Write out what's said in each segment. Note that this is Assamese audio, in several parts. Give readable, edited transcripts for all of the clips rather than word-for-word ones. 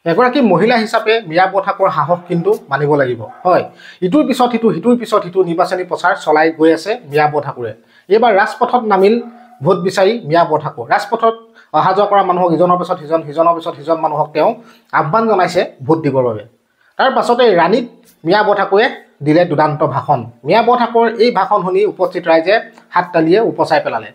এগৰাকী মহিলা হিচাপে মীৰা ঠাকুৰৰ সাহস কিন্তু মানিব লাগিব হয় ইটোৰ পিছত সিটো নিৰ্বাচনী প্ৰচাৰ চলাই গৈ আছে মীৰা ঠাকুৰে এইবাৰ ৰাজপথত নামিল ভোট বিচাৰি মীৰা ঠাকুৰ ৰাজপথত অহা যোৱা কৰা মানুহক ইজনৰ পিছত সিজন মানুহক তেওঁ আহ্বান জনাইছে ভোট দিবৰ বাবে তাৰ পাছতে ৰাণীত মীৰা ঠাকুৰে দিলে দুদান্ত ভাষণ মীৰা ঠাকুৰৰ এই ভাষণ শুনি উপস্থিত ৰাইজে হাত তালিয়ে উপচাই পেলালে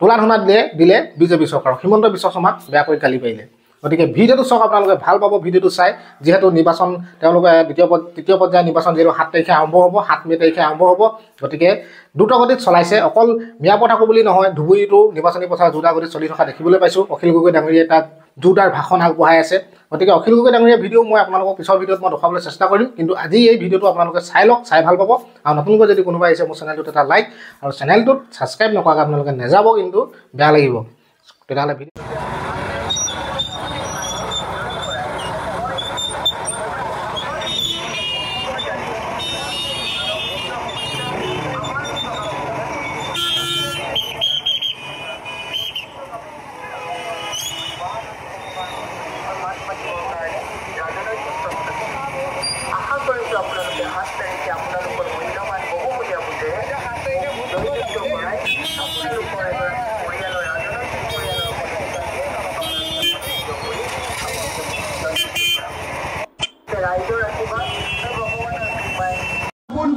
তোলা ধনা দিলে বিজেপি চৰকাৰক হিমন্ত বিশ্ব শৰ্মাক বেয়াকৈ গালি পাৰিলে গতিকে ভিডিঅ'টো চাওক আপোনালোকে ভাল পাব ভিডিঅ'টো চাই যেহেতু নিৰ্বাচন তেওঁলোকে তৃতীয় পৰ্যায়ৰ নিৰ্বাচন যিহেতু 7 তাৰিখে আৰম্ভ হ'ব 7 মে তাৰিখে আৰম্ভ হ'ব গতিকে দ্ৰুতগতিত চলাইছে অকল মীৰা ঠাকুৰ বুলি নহয় ধুবুৰীতো নিৰ্বাচনী প্ৰচাৰ দ্ৰুতগতিত চলি থকা দেখিবলৈ পাইছোঁ অখিল গগৈ ডাঙৰীয়াই তাত জোৰদাৰ ভাষণ আগবঢ়াই আছে গতিকে অখিল গগৈ ডাঙৰীয়াৰ ভিডিঅ' মই আপোনালোকক পিছৰ ভিডিঅ'ত মই দেখাবলৈ চেষ্টা কৰিম কিন্তু আজি এই ভিডিঅ'টো আপোনালোকে চাই লওক চাই ভাল পাব আৰু নতুনকৈ যদি কোনোবা আহিছে মোৰ চেনেলটোত এটা লাইক আৰু চেনেলটোত ছাবস্ক্ৰাইব নকৰাকৈ আপোনালোকে নেযাব কিন্তু বেয়া লাগিব তেতিয়াহ'লে ভিডিঅ'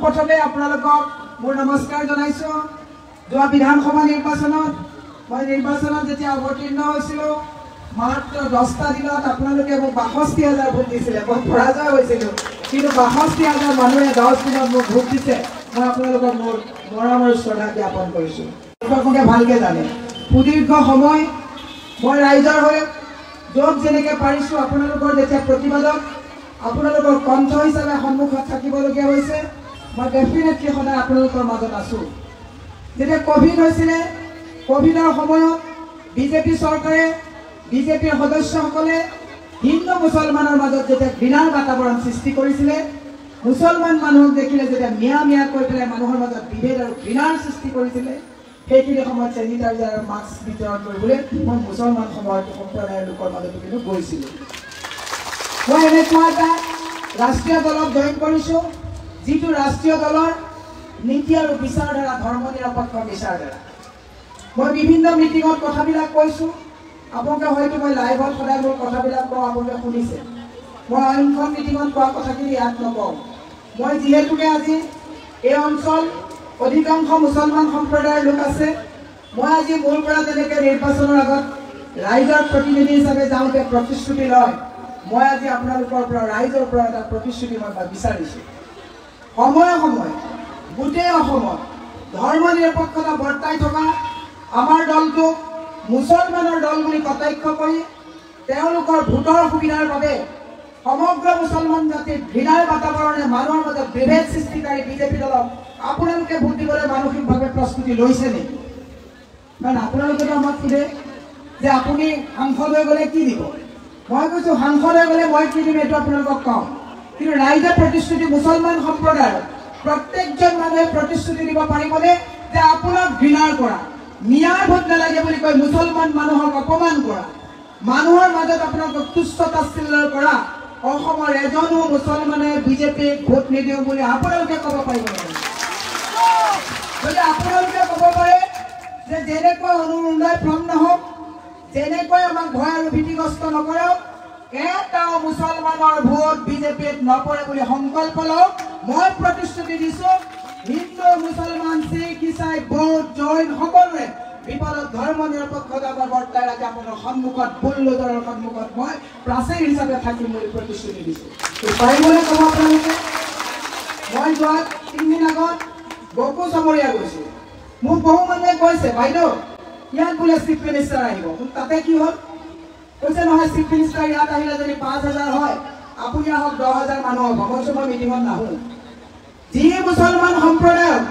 প্ৰথমে আপোনালোকক মোৰ নমস্কাৰ জনাইছো যোৱা বিধানসভা নিৰ্বাচনত মই নিৰ্বাচনত যেতিয়া অৱতীৰ্ণ হৈছিলোঁ মাত্ৰ 10টা দিনত আপোনালোকে মোক ৬২,০০০ ভোট দিছিলে মই পৰাজয় হৈছিলোঁ কিন্তু ৬২,০০০ মানুহে 10 দিনত মোক ভোট দিছে মই আপোনালোকক মোৰ মৰমৰ শ্ৰদ্ধা জ্ঞাপন কৰিছোঁ আপোনালোকে ভালকৈ জানে সুদীৰ্ঘ সময় মই ৰাইজৰ হৈ য'ত যেনেকৈ পাৰিছোঁ আপোনালোকৰ যেতিয়া প্ৰতিবাদক আপোনালোকৰ কণ্ঠ হিচাপে সন্মুখত থাকিবলগীয়া হৈছে মই ডেফিনেটলি সদায় আপোনালোকৰ মাজত আছোঁ যেতিয়া কোভিড হৈছিলে কোভিডৰ সময়ত বিজেপি চৰকাৰে বিজেপিৰ সদস্যসকলে হিন্দু মুছলমানৰ মাজত যেতিয়া ঘৃণাৰ বাতাবৰণ সৃষ্টি কৰিছিলে মুছলমান মানুহক দেখিলে যেতিয়া মিয়া কৈ পেলাই মানুহৰ মাজত বিভেদ আৰু ঘৃণাৰ সৃষ্টি কৰিছিলে সেইখিনি সময়ত চেনিটাইজাৰ আৰু মাস্ক বিতৰণ কৰিবলৈ মই মুছলমান সম্প্ৰদায়ৰ লোকৰ মাজতো কিন্তু গৈছিলোঁ মই এনেকুৱা এটা ৰাষ্ট্ৰীয় দলক জইন কৰিছোঁ যিটো ৰাষ্ট্ৰীয় দলৰ নীতি আৰু বিচাৰধাৰা ধৰ্ম নিৰপেক্ষ বিচাৰধাৰা মই বিভিন্ন মিটিঙত কথাবিলাক কৈছোঁ আপোনালোকে হয়তো মই লাইভত সদায় মোৰ কথাবিলাক কওঁ আপোনালোকে শুনিছে মই অইনখন মিটিঙত কোৱা কথাখিনি ইয়াত নকওঁ মই যিহেতুকে আজি এই অঞ্চল অধিকাংশ মুছলমান সম্প্ৰদায়ৰ লোক আছে মই আজি মোৰ পৰা তেনেকৈ নিৰ্বাচনৰ আগত ৰাইজৰ প্ৰতিনিধি হিচাপে যাওঁতে প্ৰতিশ্ৰুতি লয় মই আজি আপোনালোকৰ পৰা ৰাইজৰ পৰা এটা প্ৰতিশ্ৰুতি মই বিচাৰিছোঁ সময়ে গোটেই অসমত ধৰ্ম নিৰপেক্ষতা বৰ্তাই থকা আমাৰ দলটো মুছলমানৰ দল বুলি কটাক্ষ কৰি তেওঁলোকৰ ভোটৰ সুবিধাৰ বাবে সমগ্ৰ মুছলমান জাতিৰ ঘৃণাৰ বাতাবৰণে মানুহৰ মাজত বিভেদ সৃষ্টিকাৰী বিজেপি দলক আপোনালোকে ভোট দিবলৈ মানসিকভাৱে প্ৰস্তুতি লৈছে নেকি কাৰণ আপোনালোকেতো আমাক সোধে যে আপুনি সাংসদ হৈ গ'লে কি দিব মই কৈছোঁ সাংসদ হৈ গ'লে মই কি দিম এইটো আপোনালোকক কওঁ কিন্তু ৰাইজে প্ৰতিশ্ৰুতি মুছলমান সম্প্ৰদায়ৰ প্ৰত্যেকজন মানুহে প্ৰতিশ্ৰুতি দিব পাৰিবনে যে আপোনাক ঘৃণাৰ কৰা মিয়াৰ ভোট নালাগে বুলি কৈ মুছলমান মানুহক অপমান কৰা মানুহৰ মাজত আপোনালোকক তুচ্ছ তাচ্ছিল্যৰ কৰা অসমৰ এজনো মুছলমানে বিজেপিক ভোট নিদিওঁ বুলি আপোনালোকে ক'ব পাৰিব যদি আপোনালোকে ক'ব পাৰে যে যেনেকৈ অনুনয় ভ্ৰম নহওক যেনেকৈ আমাক ভয় আৰু ভীতিগ্ৰস্ত নকৰক এটাও মুছলমানৰ ভোট বিজেপিত নপৰে বুলি সংকল্প লওক মই প্ৰতিশ্ৰুতি দিছোঁ হিন্দু মুছলমান শিখ ইছাই বৌদ্ধ জৈন সকলোৱে বিপদত ধৰ্ম নিৰপেক্ষতা বৰ্তাই ৰাখি আপোনাৰ সন্মুখত বুল্ডোজাৰৰ সন্মুখত মই প্ৰাচীৰ হিচাপে থাকিম বুলি প্ৰতিশ্ৰুতি দিছোঁ পাৰিবনে ক'ব আপোনালোকে মই যোৱা 3 দিন আগত গকু চমৰীয়া গৈছোঁ মোক বহু মানুহে কৈছে বাইদেউ ইয়াত বোলে চিফ মিনিষ্টাৰ আহিব তাতে কি হ'ল কৈছে নহয় চিফ মিনিষ্টাৰ ইয়াত আহিলে যদি 5,000 হয় আপুনি আহক 10,000 মানুহ হ'ব মই মিটিঙত নাহোঁ যি মুছলমান সম্প্ৰদায়ক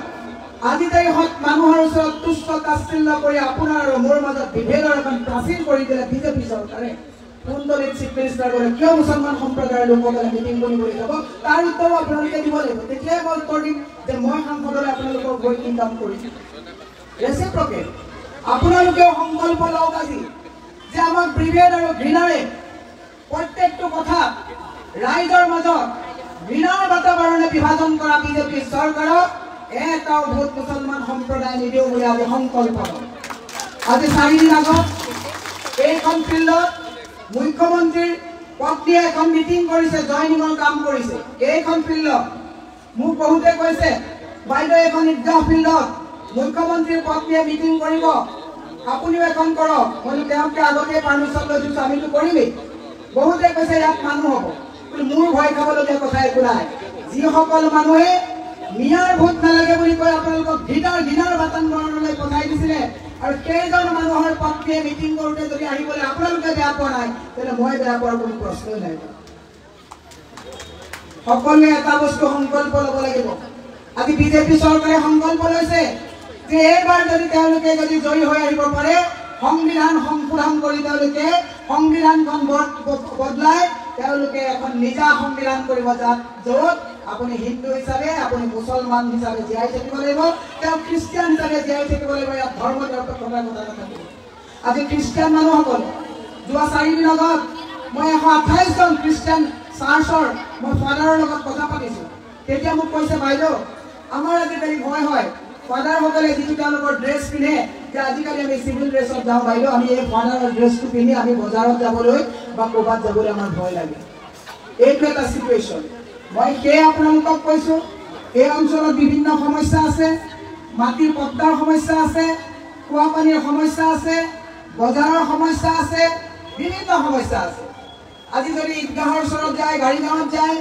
আজি তাৰিখত মানুহৰ ওচৰত তুচ্ছ তাচ্ছিল্য কৰি আপোনাৰ আৰু মোৰ মাজত বিভেদৰ এখন প্ৰাচীৰ কৰি দিলে বিজেপি চৰকাৰে কোনদলিত চিফ মিনিষ্টাৰ গ'লে কিয় মুছলমান সম্প্ৰদায়ৰ লোকসকলে মিটিং কৰিবলৈ যাব তাৰ উত্তৰো আপোনালোকে দিব লাগিব তেতিয়াই মই উত্তৰ দিম যে মই সাংসদলৈ আপোনালোকক গৈ ইনকাম কৰিছোঁ ৰেচিপ্ৰকেট আপোনালোকেও সংকল্প লওক আজি যে আমাক বিভেদ আৰু ঘৃণাৰে প্ৰত্যেকটো কথা ৰাইজৰ মাজত ঘৃণাৰ বাতাবৰণে বিভাজন কৰা বিজেপি চৰকাৰক এটাও ভোট মুছলমান সম্প্ৰদায় নিদিওঁ বুলি আজি সংকল্প লয়। আজি 4 দিন আগত এইখন ফিল্ডত মুখ্যমন্ত্ৰীৰ পত্নীয়ে এখন মিটিং কৰিছে, জয়নিঙৰ কাম কৰিছে। এইখন ফিল্ডত মোক বহুতে কৈছে বাইদেউ এখন ঈদগাহ ফিল্ডত মুখ্যমন্ত্ৰীৰ পত্নীয়ে মিটিং কৰিব, আপুনিও এখন কৰক। মই তেওঁকে আগতে পাৰ্মিশ্যন লৈ দিছোঁ, আমিতো কৰিমেই। বহুতে কৈছে ইয়াত মানুহ হ'ব, কিন্তু মোৰ ভয় খাবলগীয়া কথা একো নাই। যিসকল মানুহে মিয়াৰ ভোট নালাগে বুলি কৈ আপোনালোকক ঘৃণাৰ বাতাবৰণলৈ পঠাই দিছিলে আৰু কেইজন মানুহৰ পত্নীয়ে মিটিং কৰোঁতে যদি আহিবলৈ আপোনালোকে বেয়া পোৱা নাই, তেন্তে মই বেয়া পোৱাৰ কোনো প্ৰশ্নই নাই। সকলোৱে এটা বস্তু সংকল্প ল'ব লাগিব। আজি বিজেপি চৰকাৰে সংকল্প লৈছে যে এইবাৰ যদি তেওঁলোকে যদি জয়ী হৈ আহিব পাৰে, সংবিধান সংশোধন কৰি তেওঁলোকে সংবিধানখন বদলাই তেওঁলোকে এখন নিজা সংবিধান কৰিব, য'ত আপুনি হিন্দু হিচাপে, আপুনি মুছলমান হিচাপে জীয়াই থাকিব লাগিব, তেওঁ খ্ৰীষ্টিয়ান হিচাপে জীয়াই থাকিব লাগিব। ইয়াত ধৰ্ম নিৰপেক্ষতাৰ কথা নাথাকিব। আজি খ্ৰীষ্টিয়ান মানুহসকল যোৱা 4 দিন আগত মই 128 জন খ্ৰীষ্টিয়ান চাৰ্চৰ মই ফাদাৰৰ লগত কথা পাতিছোঁ। তেতিয়া মোক কৈছে বাইদেউ আমাৰ আজিকালি ভয় হয়, ফাদাৰসকলে যিটো তেওঁলোকৰ ড্ৰেছ পিন্ধে, যে আজিকালি আমি চিভিল ড্ৰেছত যাওঁ বাইদেউ, আমি এই ফাদাৰৰ ড্ৰেছটো পিন্ধি আমি বজাৰত যাবলৈ বা ক'ৰবাত যাবলৈ আমাৰ ভয় লাগে। এইটো এটা চিটুৱেশ্যন। মই সেয়ে আপোনালোকক কৈছোঁ, এই অঞ্চলত বিভিন্ন সমস্যা আছে, মাটিৰ পট্টাৰ সমস্যা আছে, খোৱা পানীৰ সমস্যা আছে, বজাৰৰ সমস্যা আছে, বিভিন্ন সমস্যা আছে। আজি যদি ঈদগাহৰ ওচৰত যায়, গাড়ীগাঁৱত যায়,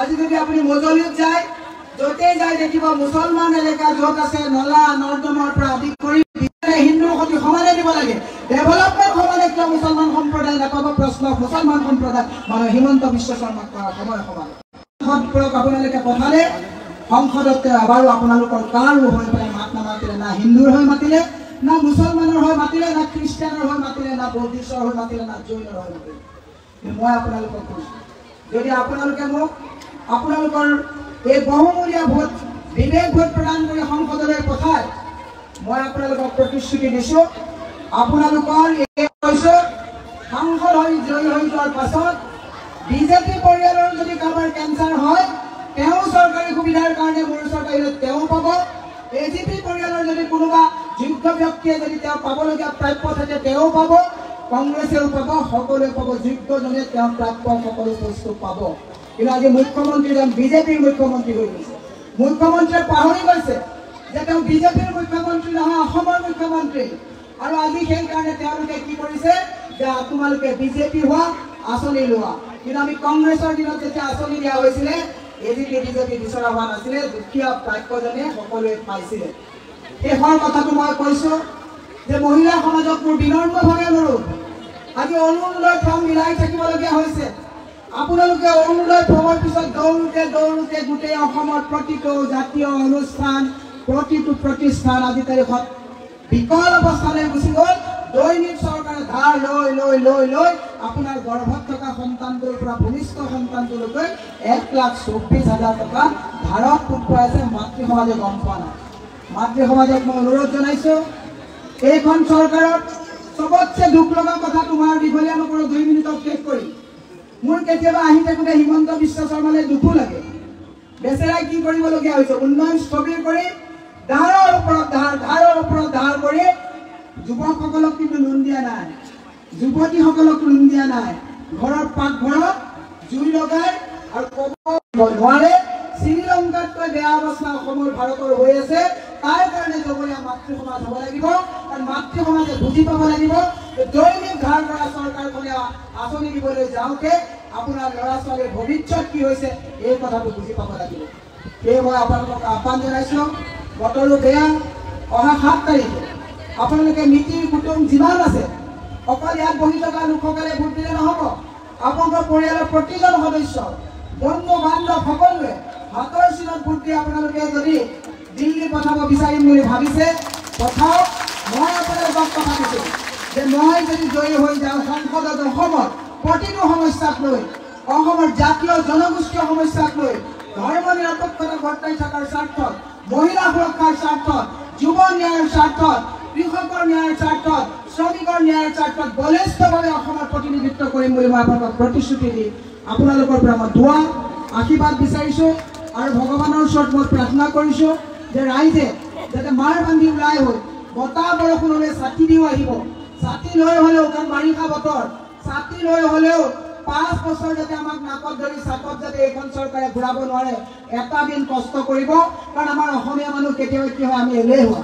আজি যদি আপুনি মজলিত যায়, য'তেই যায় দেখিব মুছলমান এলেকা য'ত আছে নলা নৰ্দমাৰ পৰা আদি কৰি হিন্দুৰ সৈতে সমানে দিব লাগে। ডেভেলপমেণ্ট সমানে কিয় মুছলমান সম্প্ৰদায় নাপাব? প্ৰশ্ন মুছলমান সম্প্ৰদায় মানে হিমন্ত বিশ্ব শৰ্মাক কৰা সময় সমানে আপোনালোকে পঠালে সংসদত এবাৰো আপোনালোকৰ কাৰো হৈ পেলাই মাত নামাতিলে, না হিন্দুৰ হৈ মাতিলে, না মুছলমানৰ হৈ মাতিলে, না খ্ৰীষ্টিয়ানৰ হৈ মাতিলে, না বৌদ্ধিষ্টৰ হৈ মাতিলে, না জৈনৰ হৈ মাতিলে। মই আপোনালোকক কৈছোঁ, যদি আপোনালোকে মোক আপোনালোকৰ এই বহুমূলীয়া ভোট বিবেক ভোট প্ৰদান কৰি সংসদলৈ পঠায়, মই আপোনালোকক প্ৰতিশ্ৰুতি দিছোঁ, আপোনালোকৰ এই কৈছোঁ সাংসদ হৈ জয়ী হৈ যোৱাৰ পাছত বিজেপি পৰিয়ালৰ যদি কাৰোবাৰ কেঞ্চাৰ হয়, তেওঁ চৰকাৰী সুবিধাৰ কাৰণে মোৰ চৰকাৰী তেওঁ পাব। এজিপি পৰিয়ালৰ যদি কোনোবা যোগ্য ব্যক্তিয়ে যদি তেওঁ পাবলগীয়া প্ৰাপ্য থাকে তেওঁ পাব, কংগ্ৰেছেও পাব, সকলোৱে পাব। যোগ্যজনে তেওঁ প্ৰাপ্য সকলো বস্তু পাব। কিন্তু আজি মুখ্যমন্ত্ৰীজন বিজেপিৰ মুখ্যমন্ত্ৰী হৈ গৈছে। মুখ্যমন্ত্ৰীয়ে পাহৰি গৈছে যে তেওঁ বিজেপিৰ মুখ্যমন্ত্ৰী নহয়, অসমৰ মুখ্যমন্ত্ৰী। আৰু আজি সেইকাৰণে তেওঁলোকে কি কৰিছে যে তোমালোকে বিজেপি হোৱা, আঁচনি লোৱা। কিন্তু আমি কংগ্ৰেছৰ দিনত যেতিয়া আঁচনি দিয়া হৈছিলে, এজিপি বিজেপি বিচৰা হোৱা নাছিলে, দুখীয়া প্ৰাপ্যজনে সকলোৱে পাইছিলে। শেষৰ কথাটো মই কৈছোঁ যে মহিলা সমাজক মোৰ বিনম্ৰভাৱে অনুৰোধ, আজি অৰুণোদয় ফৰ্ম মিলাই থাকিবলগীয়া হৈছে। আপোনালোকে অৰুণোদয় ফৰ্মৰ পিছত দৌৰোতে দৌৰোতে গোটেই অসমৰ প্ৰতিটো জাতীয় অনুষ্ঠান, প্ৰতিটো প্ৰতিষ্ঠান আজি তাৰিখত বিকল অৱস্থালৈ গুচি গ'ল। দৈনিক চৰকাৰে ধাৰ লৈ লৈ লৈ লৈ আপোনাৰ গৰ্ভত থকা সন্তানটোৰ পৰা ভূমিষ্ঠ সন্তানটোলৈকে 1,24,000 টকা ধাৰত পোট খুৱাইছে। মাতৃ সমাজে গম পোৱা নাই। মাতৃ সমাজক মই অনুৰোধ জনাইছোঁ, এইখন চৰকাৰত চবতছে দুখ লগা কথা, তোমাৰ দীঘলীয়া নকৰোঁ, 2 মিনিটত শেষ কৰি, মোৰ কেতিয়াবা আহি থাকোঁতে হিমন্ত বিশ্ব শৰ্মালৈ দুখো লাগে। বেচেৰাই কি কৰিবলগীয়া হৈছে? উন্নয়ন স্থবিৰ কৰি ধাৰৰ ওপৰত ধাৰ কৰি যুৱকসকলক কিন্তু লোন দিয়া নাই, যুৱতীসকলক লোন দিয়া নাই। ঘৰৰ পাকঘৰত জুই লগাই আৰু ক'ব নোৱাৰে শ্ৰীলংকাতকৈ বেয়া অৱস্থা অসমৰ ভাৰতৰ হৈ আছে। তাৰ কাৰণে জগৰীয়া মাতৃ সমাজ হ'ব লাগিব, আৰু মাতৃ সমাজে বুজি পাব লাগিব যে দৈনিক ধাৰ কৰা চৰকাৰখনে আঁচনি দিবলৈ যাওঁতে আপোনাৰ ল'ৰা ছোৱালীৰ ভৱিষ্যত কি হৈছে এই কথাটো বুজি পাব লাগিব। সেয়ে মই আপোনালোকক আহ্বান জনাইছোঁ, বতৰো বেয়া, অহা 7 তাৰিখে আপোনালোকে মিতিৰ কুটুম যিমান আছে, অকল ইয়াত বহি থকা লোকসকলে ভোট দিলে নহ'ব। আপোনালোকৰ পৰিয়ালৰ প্ৰতিজন সদস্য, বন্ধু বান্ধৱ সকলোৱে হাতৰ চিনত ভোট দি আপোনালোকে যদি দিল্লী পঠাব বিচাৰিম বুলি ভাবিছে, পঠাওক। মই আপোনালোকক কথা দিছোঁ যে মই যদি জয়ী হৈ যাওঁ সংসদত অসমৰ প্ৰতিটো সমস্যাক লৈ, অসমৰ জাতীয় জনগোষ্ঠীয় সমস্যাক লৈ, ধৰ্ম নিৰপেক্ষতা বৰ্তাই থকাৰ স্বাৰ্থত, মহিলা সুৰক্ষাৰ স্বাৰ্থত, যুৱ ন্যায়ৰ স্বাৰ্থত, কৃষকৰ ন্যায়ৰ স্বাৰ্থত, শ্ৰমিকৰ ন্যায়ৰ স্বাৰ্থত বলিষ্ঠভাৱে অসমৰ প্ৰতিনিধিত্ব কৰিম বুলি মই আপোনালোকক প্ৰতিশ্ৰুতি দি আপোনালোকৰ পৰা মই দোৱা আশীৰ্বাদ বিচাৰিছোঁ আৰু ভগৱানৰ ওচৰত মই প্ৰাৰ্থনা কৰিছোঁ যে ৰাইজে যাতে মাৰ বান্ধি ওলাই হৈ বতাহ বৰষুণলৈ ছাতি দিও আহিব ছাতি লৈ হ'লেও কাৰণ বাৰিষা বতৰ ছাতি লৈ হ'লেও 5 বছৰ যাতে আমাক নাকত ধৰি চাকত যাতে এইখন চৰকাৰে ঘূৰাব নোৱাৰে এটা দিন কষ্ট কৰিব কাৰণ আমাৰ অসমীয়া মানুহ কেতিয়াবা কি হয় আমি এলেহুৱা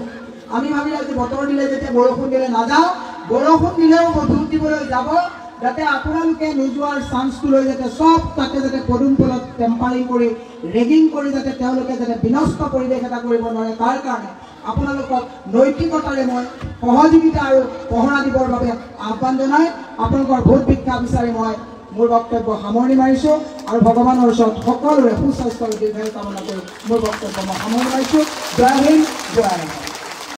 আমি ভাবিলে আজি বতৰ দিলে যেতিয়া বৰষুণ দিলে নাযাওঁ বৰষুণ দিলেও মধুৰ দিবলৈ যাব যাতে আপোনালোকে নোযোৱাৰ চান্সটো লৈ যাতে সব তাতে যাতে পদুম ফুলত টেম্পাৰিং কৰি ৰেগিং কৰি যাতে তেওঁলোকে যাতে বিনষ্ট পৰিৱেশ এটা কৰিব নোৱাৰে তাৰ কাৰণে আপোনালোকক নৈতিকতাৰে মই সহযোগিতা আৰু পহৰা দিবৰ বাবে আহ্বান জনাই আপোনালোকৰ ভোট ভিক্ষা বিচাৰি মই মোৰ বক্তব্য সামৰণি মাৰিছোঁ আৰু ভগৱানৰ ওচৰত সকলোৰে সুস্বাস্থ্য আৰু দীৰ্ঘায়ু কামনা কৰি মোৰ বক্তব্য মই সামৰণি মাৰিছোঁ জয় হিন্দ জয় ভাৰত।